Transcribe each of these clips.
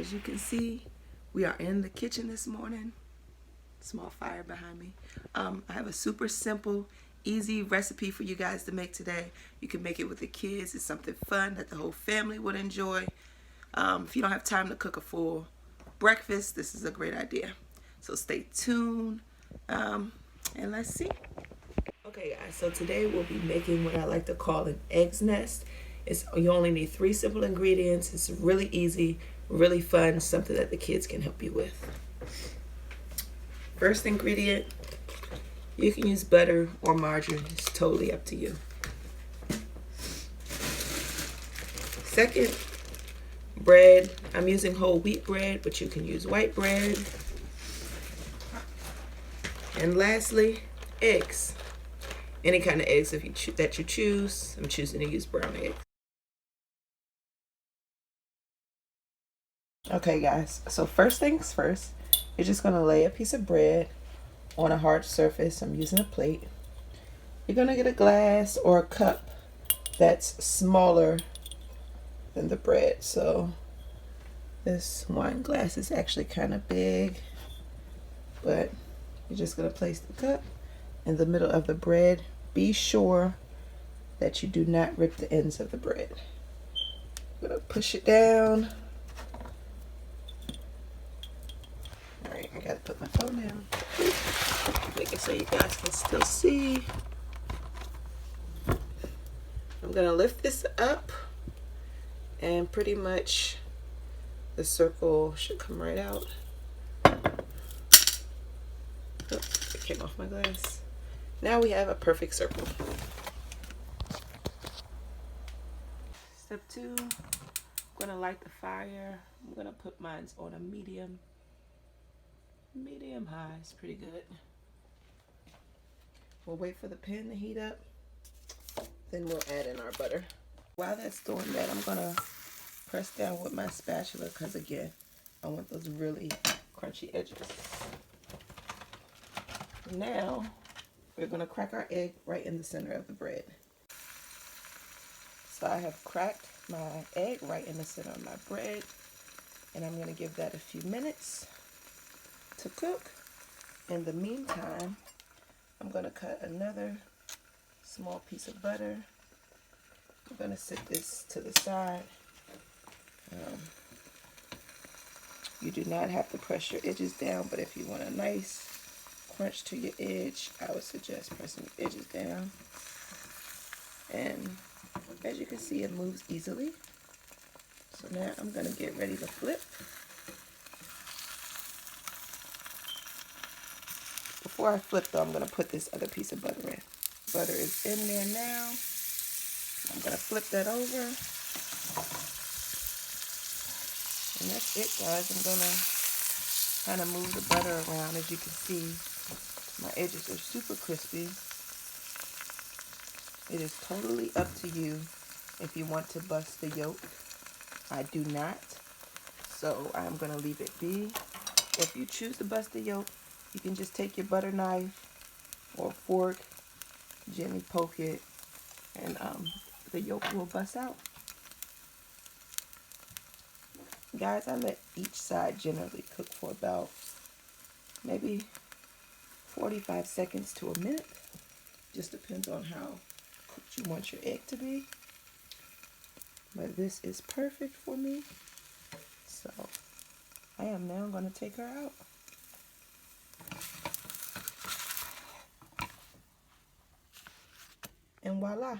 as you can see, we are in the kitchen this morning. Small fire behind me. I have a super simple, easy recipe for you guys to make today. You can make it with the kids. It's something fun that the whole family would enjoy. If you don't have time to cook a full breakfast, this is a great idea. So stay tuned and let's see. Okay guys, so today we'll be making what I like to call an eggs nest. You only need 3 simple ingredients. It's really easy, really fun, something that the kids can help you with. First ingredient, you can use butter or margarine. It's totally up to you. Second, bread. I'm using whole wheat bread, but you can use white bread. And lastly, eggs. Any kind of eggs that you choose. I'm choosing to use brown eggs. Okay guys, so first things first, you're just going to lay a piece of bread on a hard surface. I'm using a plate. You're going to get a glass or a cup that's smaller than the bread. So this wine glass is actually kind of big, but you're just going to place the cup in the middle of the bread. Be sure that you do not rip the ends of the bread. I'm going to push it down. Alright, I gotta put my phone down. Make it so you guys can still see. I'm gonna lift this up, and pretty much the circle should come right out. Oh, it came off my glass. Now we have a perfect circle. Step 2, I'm gonna light the fire. I'm gonna put mine on a medium high. It's pretty good. We'll wait for the pan to heat up, then we'll add in our butter. While that's doing that, I'm gonna press down with my spatula because again, I want those really crunchy edges. Now we're gonna crack our egg right in the center of the bread. So I have cracked my egg right in the center of my bread, and I'm gonna give that a few minutes to cook. In the meantime, I'm going to cut another small piece of butter. I'm going to set this to the side. You do not have to press your edges down, but if you want a nice crunch to your edge, I would suggest pressing the edges down. And as you can see, it moves easily. So now I'm going to get ready to flip. Before I flip though, I'm going to put this other piece of butter in. Butter is in there now. I'm going to flip that over. And that's it guys. I'm going to kind of move the butter around. As you can see, my edges are super crispy. It is totally up to you if you want to bust the yolk. I do not. So I'm going to leave it be. If you choose to bust the yolk, you can just take your butter knife or fork, gently poke it, and the yolk will bust out. Guys, I let each side generally cook for about maybe 45 seconds to a minute. Just depends on how cooked you want your egg to be. But this is perfect for me. So I am now going to take her out. And voila,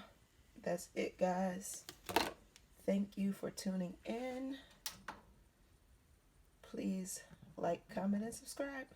that's it guys. Thank you for tuning in. Please like, comment, and subscribe.